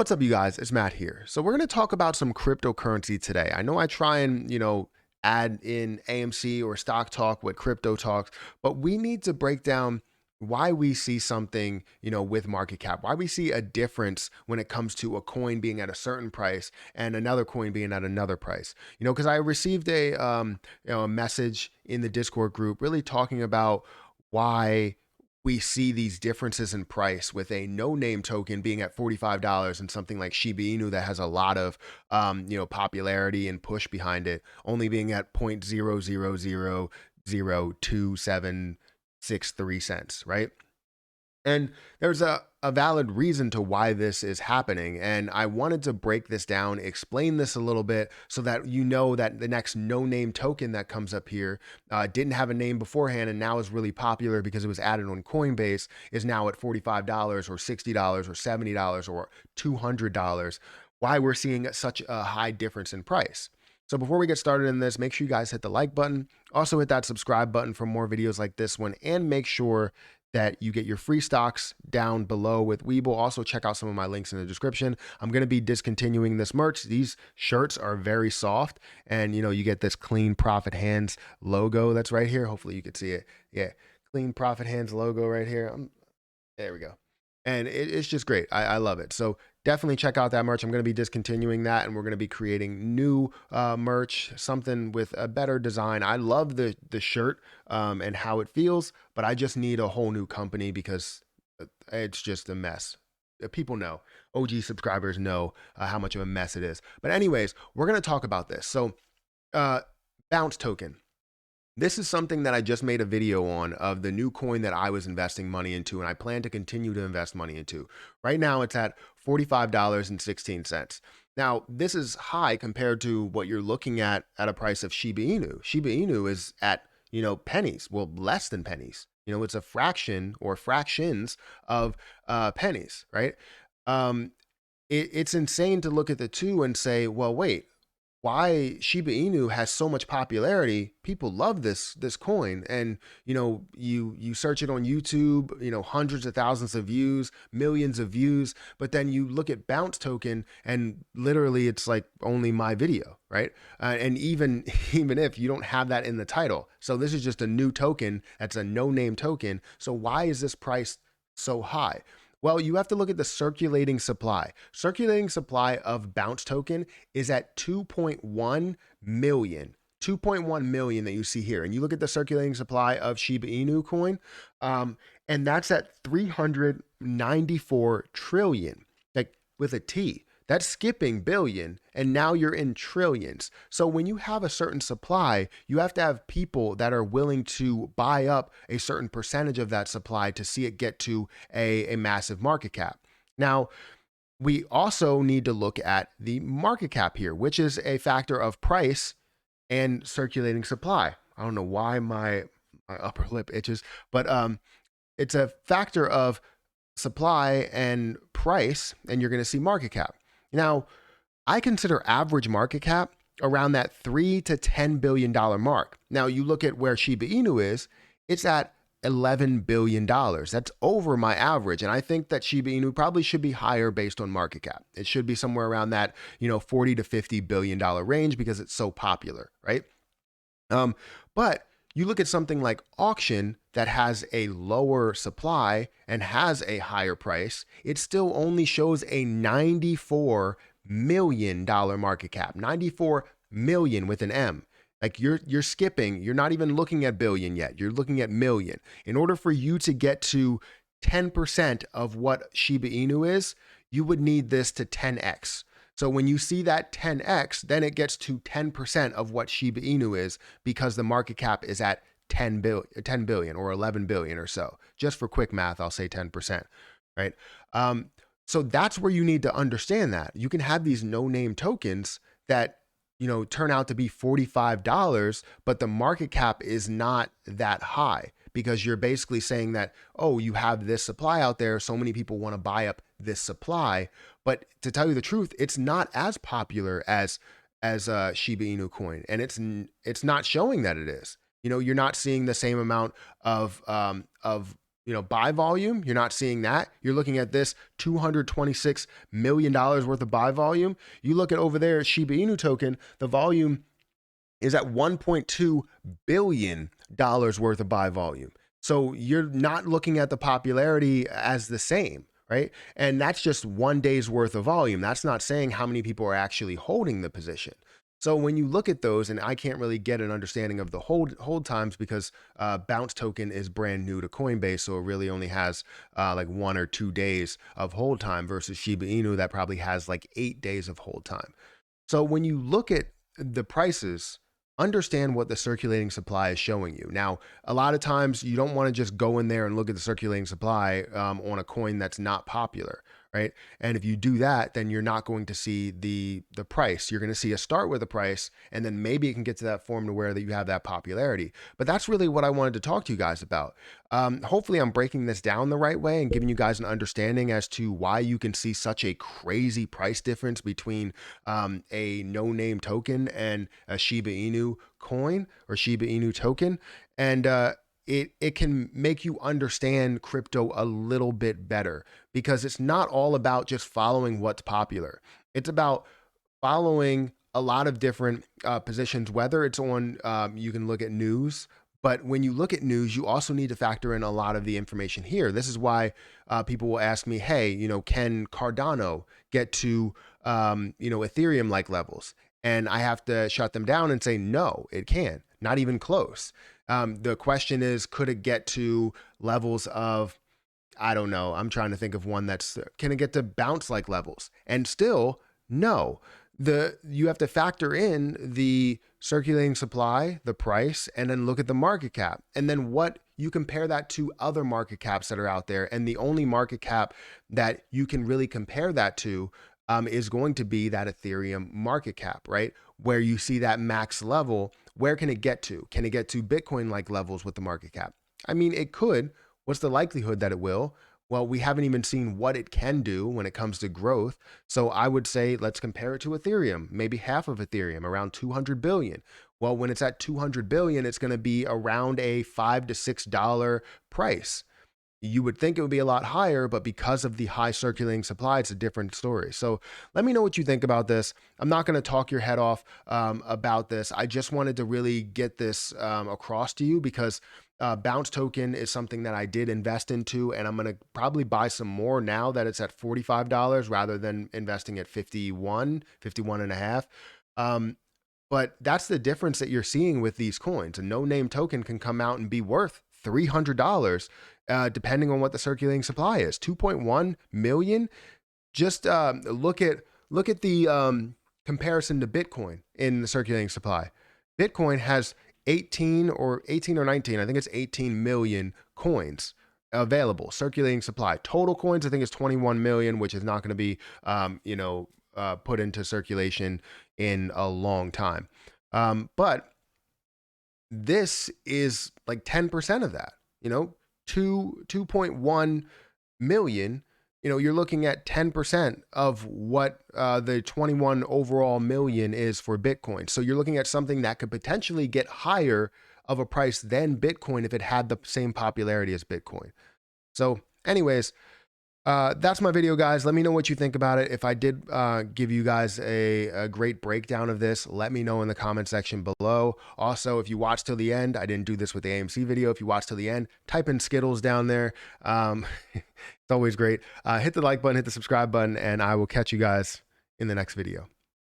What's up, you guys? It's Matt here. So we're going to talk about some cryptocurrency today. I know I try and, add in AMC or stock talk with crypto talks, but we need to break down why we see something, with market cap, why we see a difference when it comes to a coin being at a certain price and another coin being at another price. Because I received a message in the Discord group really talking about why we see these differences in price with a no-name token being at $45 and something like Shiba Inu that has a lot of popularity and push behind it only being at 0.000026763 cents, right? And there's a valid reason to why this is happening. And I wanted to break this down, explain this a little bit so that you know that the next no name token that comes up here didn't have a name beforehand and now is really popular because it was added on Coinbase, is now at $45 or $60 or $70 or $200. Why we're seeing such a high difference in price. So before we get started in this, make sure you guys hit the like button. Also hit that subscribe button for more videos like this one, and make sure that you get your free stocks down below with Webull. Also check out some of my links in the description. I'm going to be discontinuing this merch. These shirts are very soft, and you get this Clean Profit Hands logo that's right here. Hopefully you can see it. Yeah, Clean Profit Hands logo right here. There we go. And it's just great. I love it. So definitely check out that merch. I'm going to be discontinuing that, and we're going to be creating new merch, something with a better design. I love the shirt and how it feels, but I just need a whole new company because it's just a mess. People know, OG subscribers know how much of a mess it is. But anyways, we're going to talk about this. So bounce token. This is something that I just made a video on of the new coin that I was investing money into, and I plan to continue to invest money into. Right now, it's at $45.16. Now, this is high compared to what you're looking at a price of Shiba Inu. Shiba Inu is at, pennies, well, less than pennies. It's a fraction or fractions of pennies, right? It's insane to look at the two and say, well, wait, why Shiba Inu has so much popularity. People love this coin, and you search it on YouTube, hundreds of thousands of views, millions of views, but then you look at Bounce token and literally it's like only my video, right? And even even if you don't have that in the title, so this is just a new token that's a no name token. So why is this price so high? Well, you have to look at the circulating supply. Circulating supply of Bounce token is at 2.1 million. 2.1 million that you see here. And you look at the circulating supply of Shiba Inu coin, and that's at 394 trillion, like with a T. That's skipping billion, and now you're in trillions. So when you have a certain supply, you have to have people that are willing to buy up a certain percentage of that supply to see it get to a massive market cap. Now, we also need to look at the market cap here, which is a factor of price and circulating supply. I don't know why my upper lip itches, but it's a factor of supply and price, and you're going to see market cap. Now, I consider average market cap around that $3 to $10 billion mark. Now, you look at where Shiba Inu is, it's at $11 billion. That's over my average. And I think that Shiba Inu probably should be higher based on market cap. It should be somewhere around that, $40 to $50 billion range because it's so popular, right? But you look at something like auction that has a lower supply and has a higher price, it still only shows a $94 million market cap, 94 million with an M. Like you're skipping, you're not even looking at billion yet. You're looking at million. In order for you to get to 10% of what Shiba Inu is, you would need this to 10x. So when you see that 10x, then it gets to 10% of what Shiba Inu is because the market cap is at 10 billion or 11 billion or so. Just for quick math, I'll say 10%, right? So that's where you need to understand that. You can have these no-name tokens that turn out to be $45, but the market cap is not that high because you're basically saying that, oh, you have this supply out there, so many people want to buy up this supply. But to tell you the truth, it's not as popular as Shiba Inu coin, and it's not showing that it is. You're not seeing the same amount of buy volume, you're not seeing that. You're looking at this $226 million worth of buy volume. You look at over there, Shiba Inu token, the volume is at $1.2 billion worth of buy volume. So you're not looking at the popularity as the same, right? And that's just one day's worth of volume. That's not saying how many people are actually holding the position. So when you look at those, and I can't really get an understanding of the hold times because Bounce token is brand new to Coinbase, so it really only has like 1 or 2 days of hold time versus Shiba Inu that probably has like 8 days of hold time. So when you look at the prices, understand what the circulating supply is showing you. Now, a lot of times you don't want to just go in there and look at the circulating supply on a coin that's not popular, right? And if you do that, then you're not going to see the price. You're going to see a start with a price, and then maybe it can get to that form to where that you have that popularity. But that's really what I wanted to talk to you guys about. Hopefully I'm breaking this down the right way and giving you guys an understanding as to why you can see such a crazy price difference between a no-name token and a Shiba Inu coin or Shiba Inu token. And it can make you understand crypto a little bit better because it's not all about just following what's popular. It's about following a lot of different positions, whether it's on, you can look at news, but when you look at news, you also need to factor in a lot of the information here. This is why people will ask me, hey, can Cardano get to, Ethereum like levels? And I have to shut them down and say, no, it can't, not even close. The question is, could it get to levels of, I don't know, I'm trying to think of one can it get to bounce like levels? And still, no. You have to factor in the circulating supply, the price, and then look at the market cap. And then what you compare that to other market caps that are out there. And the only market cap that you can really compare that to is going to be that Ethereum market cap, right? Where you see that max level, where can it get to? Can it get to Bitcoin-like levels with the market cap? I mean, it could. What's the likelihood that it will? Well, we haven't even seen what it can do when it comes to growth. So I would say let's compare it to Ethereum, maybe half of Ethereum, around 200 billion. Well, when it's at 200 billion, it's going to be around a $5 to $6 price. You would think it would be a lot higher, but because of the high circulating supply, it's a different story. So let me know what you think about this. I'm not going to talk your head off about this. I just wanted to really get this across to you because Bounce token is something that I did invest into, and I'm going to probably buy some more now that it's at $45 rather than investing at 51 and a half. But that's the difference that you're seeing with these coins. A no-name token can come out and be worth $300 depending on what the circulating supply is. 2.1 million. Just look at the comparison to Bitcoin in the circulating supply. Bitcoin has 18 or 19, I think it's 18 million coins available, circulating supply. Total coins, I think it's 21 million, which is not going to be put into circulation in a long time. But this is like 10% of that, 2.1 million, you're looking at 10% of what the 21 overall million is for Bitcoin. So you're looking at something that could potentially get higher of a price than Bitcoin if it had the same popularity as Bitcoin. So anyways, that's my video, guys. Let me know what you think about it. If I did give you guys a great breakdown of this, let me know in the comment section below. Also, if you watched till the end, I didn't do this with the AMC video. If you watched till the end, type in Skittles down there. It's always great. Hit the like button, hit the subscribe button, and I will catch you guys in the next video.